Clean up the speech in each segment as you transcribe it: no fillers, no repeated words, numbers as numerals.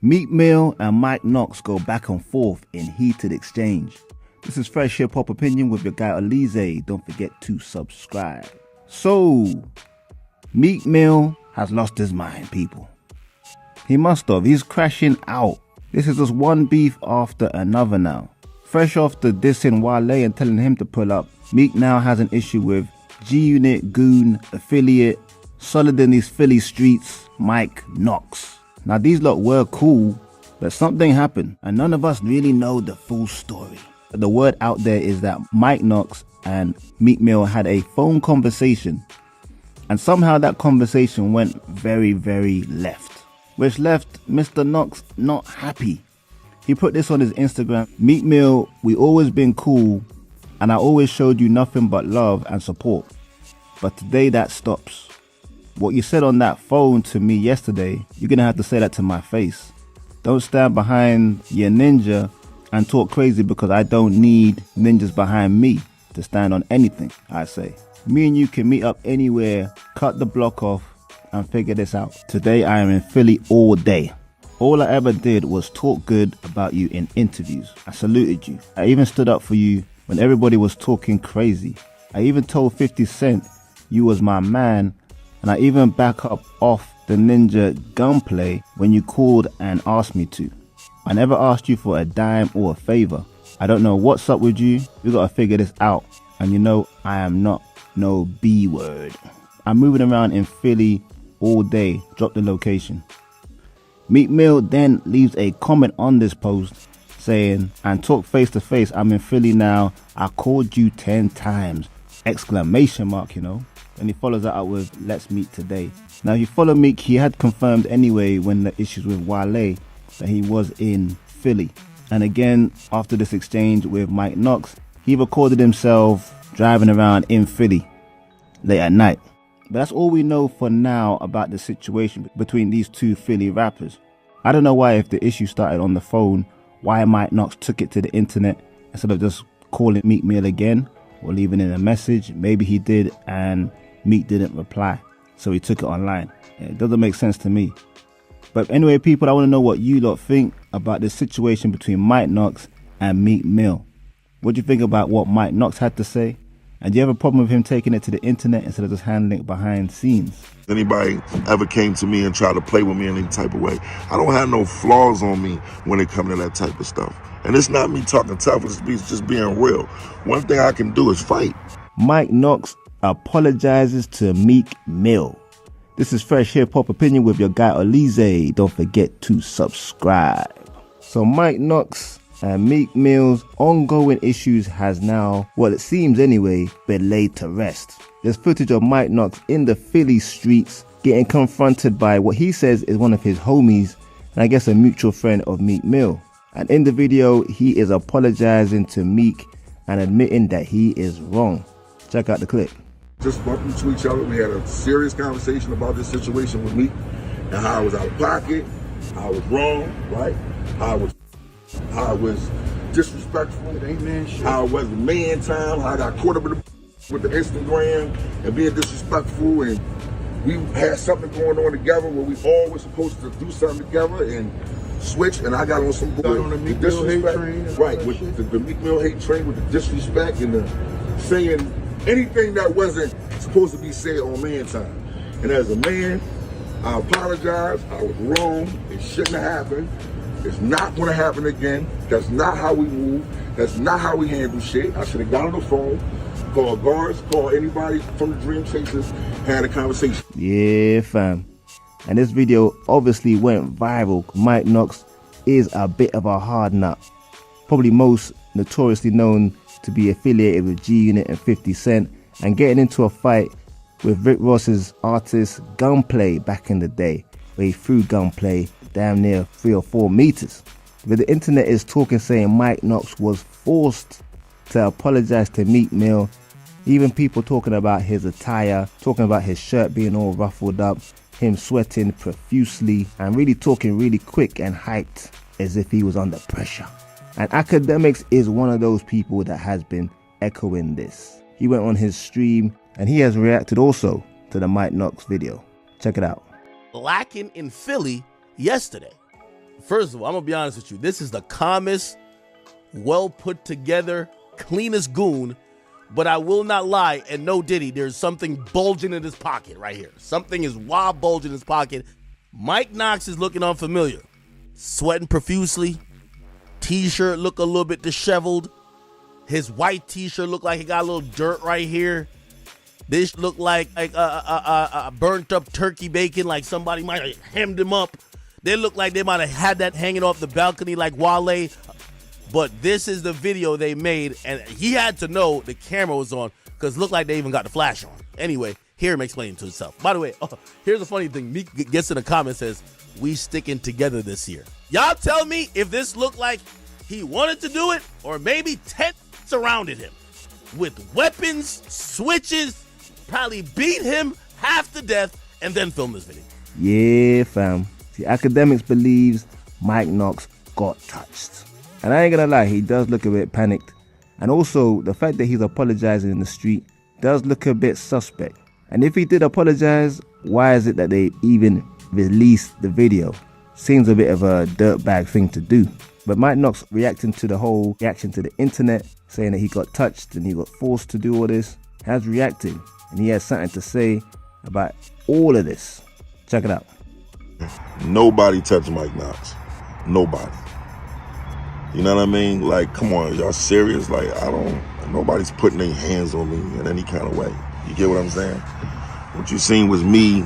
Meek Mill and Mike Knox go back and forth in heated exchange. This is Fresh Hip Hop Opinion with your guy Alize. Don't forget to subscribe. So, Meek Mill has lost his mind, people. He must have. He's crashing out. This is just one beef after another now. Fresh off the dissing Wale and telling him to pull up, Meek now has an issue with G-Unit, Goon, Affiliate, solid in these Philly streets, Mike Knox. Now these lot were cool, but something happened and none of us really know the full story. The word out there is that Mike Knox and Meek Mill had a phone conversation, and somehow that conversation went very, very left, which left Mr. Knox not happy. He put this on his Instagram: Meek Mill, we always been cool and I always showed you nothing but love and support, but today that stops. What you said on that phone to me yesterday, you're gonna have to say that to my face. Don't stand behind your ninja and talk crazy, because I don't need ninjas behind me to stand on anything I say. Me and you can meet up anywhere, cut the block off and figure this out. Today I am in Philly all day. All I ever did was talk good about you in interviews. I saluted you. I even stood up for you when everybody was talking crazy. I even told 50 Cent you was my man, and I even back up off the ninja gunplay when you called and asked me to. I never asked you for a dime or a favor. I don't know what's up with you. We gotta figure this out. And you know, I am not no B word. I'm moving around in Philly all day. Drop the location. Meek Mill then leaves a comment on this post saying, and talk face to face, I'm in Philly now. I called you 10 times. Exclamation mark, you know. And he follows that up with, let's meet today. Now, if you follow Meek, he had confirmed anyway when the issues with Wale that he was in Philly. And again, after this exchange with Mike Knox, he recorded himself driving around in Philly late at night. But that's all we know for now about the situation between these two Philly rappers. I don't know why, if the issue started on the phone, why Mike Knox took it to the internet instead of just calling Meek Mill again or leaving in a message. Maybe he did and Meek didn't reply, so he took it online. It doesn't make sense to me. But anyway, people, I want to know what you lot think about this situation between Mike Knox and Meek Mill. What do you think about what Mike Knox had to say? And do you have a problem with him taking it to the internet instead of just handling it behind scenes? Anybody ever came to me and tried to play with me in any type of way, I don't have no flaws on me when it comes to that type of stuff. And it's not me talking tough, it's just being real. One thing I can do is fight. Mike Knox apologizes to Meek Mill. This is Fresh Hip Hop Opinion with your guy Alize. Don't forget to subscribe. So Mike Knox and Meek Mill's ongoing issues has now, well, it seems anyway, been laid to rest. There's footage of Mike Knox in the Philly streets getting confronted by what he says is one of his homies, and I guess a mutual friend of Meek Mill. And in the video, he is apologizing to Meek and admitting that he is wrong. Check out the clip. Just bumped into each other. We had a serious conversation about this situation with Meek and how I was out of pocket, how I was wrong, right? How I was disrespectful, how I wasn't man time, how I got caught up with the Instagram and being disrespectful, and we had something going on together where we all were supposed to do something together and switch, and I got on some on the Meek Mill hate train, right, with the Meek Mill hate train, with the disrespect and the saying anything that wasn't supposed to be said on man time. And as a man, I apologize. I was wrong. It shouldn't have happened. It's not going to happen again. That's not how we move. That's not how we handle shit. I should have got on the phone, called guards, called anybody from the Dream Chasers, had a conversation. Yeah, fam. And this video obviously went viral. Mike Knox is a bit of a hard nut. Probably most notoriously known to be affiliated with G-Unit and 50 Cent, and getting into a fight with Rick Ross's artist Gunplay back in the day, where he threw Gunplay damn near 3 or 4 meters. But the internet is talking, saying Mike Knox was forced to apologize to Meek Mill. Even people talking about his attire, talking about his shirt being all ruffled up, him sweating profusely, and really talking really quick and hyped as if he was under pressure. And Academics is one of those people that has been echoing this. He went on his stream and he has reacted also to the Mike Knox video. Check it out. Lacking in Philly yesterday. First of all, I'm going to be honest with you. This is the calmest, well put together, cleanest goon. But I will not lie, and no Diddy, there's something bulging in his pocket right here. Something is wild bulging in his pocket. Mike Knox is looking unfamiliar. Sweating profusely. T-shirt look a little bit disheveled. His white T-shirt look like he got a little dirt right here. This look like a burnt up turkey bacon, like somebody might have hemmed him up. They look like they might have had that hanging off the balcony like Wale. But this is the video they made, and he had to know the camera was on because it looked like they even got the flash on. Anyway, hear him explain to himself. By the way, here's the funny thing. Meek gets in the comments, says, we sticking together this year. Y'all tell me if this looked like he wanted to do it or maybe 10 surrounded him with weapons, switches, probably beat him half to death, and then film this video. Yeah, fam. See, Academics believes Mike Knox got touched. And I ain't gonna lie, he does look a bit panicked. And also, the fact that he's apologizing in the street does look a bit suspect. And if he did apologize, why is it that they even released the video? Seems a bit of a dirtbag thing to do. But Mike Knox reacting to the whole reaction to the internet, saying that he got touched and he got forced to do all this, has reacted. And he has something to say about all of this. Check it out. Nobody touched Mike Knox. Nobody. You know what I mean? Like, come on, y'all serious? Like, nobody's putting their hands on me in any kind of way. You get what I'm saying? What you seen was me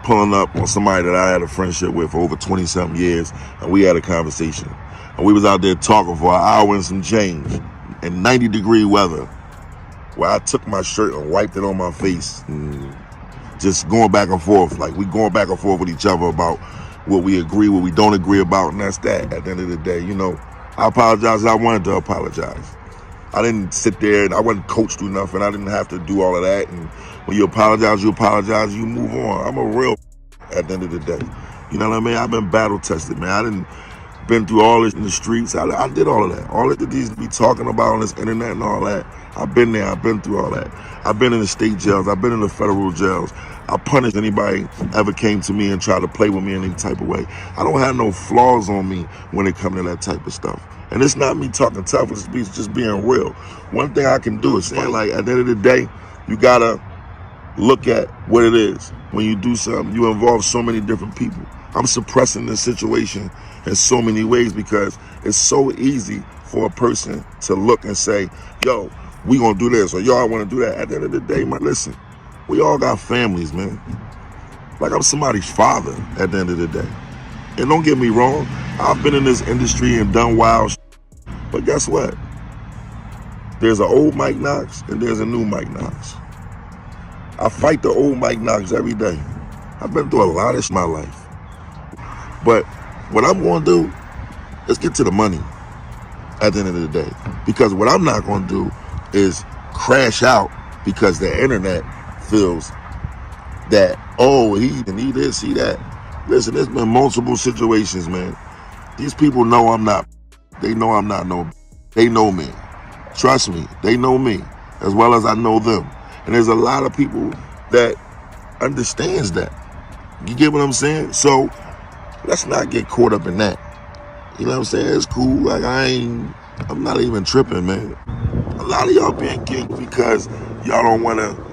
pulling up on somebody that I had a friendship with for over 20-something years, and we had a conversation. And we was out there talking for an hour and some change in 90-degree weather, where I took my shirt and wiped it on my face, and just going back and forth. Like, we going back and forth with each other about what we agree, what we don't agree about, and that's that. At the end of the day, you know, I apologize. I wanted to apologize. I didn't sit there and I wasn't coached through nothing. I didn't have to do all of that. And when you apologize, you move on. I'm a real at the end of the day. You know what I mean? I've been battle tested, man. I didn't been through all this in the streets. I did all of that. All that these be talking about on this internet and all that. I've been there. I've been through all that. I've been in the state jails. I've been in the federal jails. I punished anybody ever came to me and tried to play with me in any type of way. I don't have no flaws on me when it comes to that type of stuff. And it's not me talking tough, it's just being real. One thing I can do is say, like, at the end of the day, you gotta look at what it is. When you do something, you involve so many different people. I'm suppressing this situation in so many ways because it's so easy for a person to look and say, yo, we gonna do this, or yo, I wanna do that. At the end of the day, man, listen, we all got families, man. Like, I'm somebody's father at the end of the day. And don't get me wrong, I've been in this industry and done wild shit. But guess what? There's an old Mike Knox and there's a new Mike Knox. I fight the old Mike Knox every day. I've been through a lot of shit in my life. But what I'm gonna do is get to the money at the end of the day. Because what I'm not gonna do is crash out because the internet feels that, oh, he this, he that. Listen, there's been multiple situations, man. These people know I'm not. They know I'm not no. They know me. Trust me, they know me as well as I know them. And there's a lot of people that understands that. You get what I'm saying? So let's not get caught up in that. You know what I'm saying? It's cool. Like, I'm not even tripping, man. A lot of y'all being kicked because y'all don't want to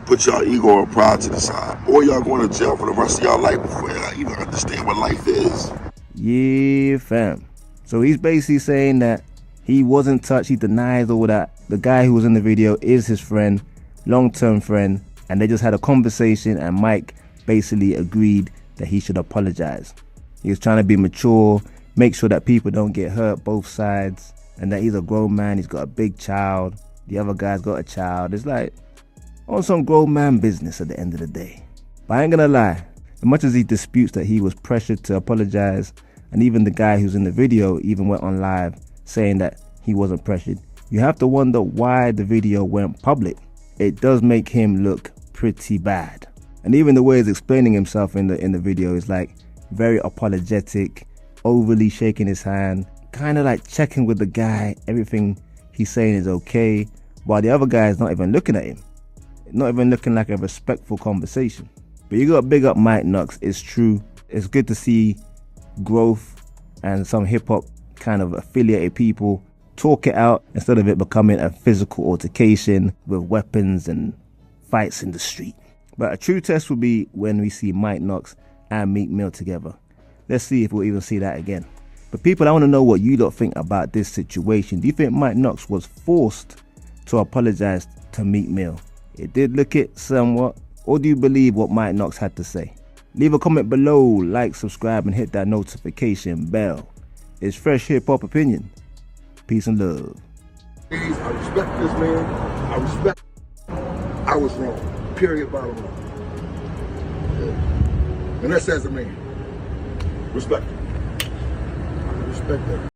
put y'all ego or pride to the side, or y'all going to jail for the rest of y'all life before y'all even understand what life is. Yeah, fam. So he's basically saying that he wasn't touched. He denies all that. The guy who was in the video is his friend, long-term friend, and they just had a conversation, and Mike basically agreed that he should apologize. He was trying to be mature, make sure that people don't get hurt, both sides, and that he's a grown man. He's got a big child. The other guy's got a child. It's like on some grown man business at the end of the day. But I ain't gonna lie, as much as he disputes that he was pressured to apologize, and even the guy who's in the video even went on live saying that he wasn't pressured, you have to wonder why the video went public. It does make him look pretty bad. And even the way he's explaining himself in the video is like very apologetic, overly shaking his hand, kind of like checking with the guy, everything he's saying is okay, while the other guy is not even looking at him. Not even looking like a respectful conversation. But you gotta big up Mike Knox. It's true. it's good to see growth and some hip-hop kind of affiliated people talk it out instead of it becoming a physical altercation with weapons and fights in the street. But a true test will be when we see Mike Knox and Meek Mill together. Let's see if we'll even see that again. But people, I want to know what you lot think about this situation. Do you think Mike Knox was forced to apologize to Meek Mill? It did look it somewhat. Or do you believe what Mike Knox had to say? Leave a comment below, like, subscribe, and hit that notification bell. It's Fresh Hip Hop Opinion. Peace and love. I respect this man. I was wrong. Period, bottom line. Yeah. And that's as a man. Respect it. I respect that.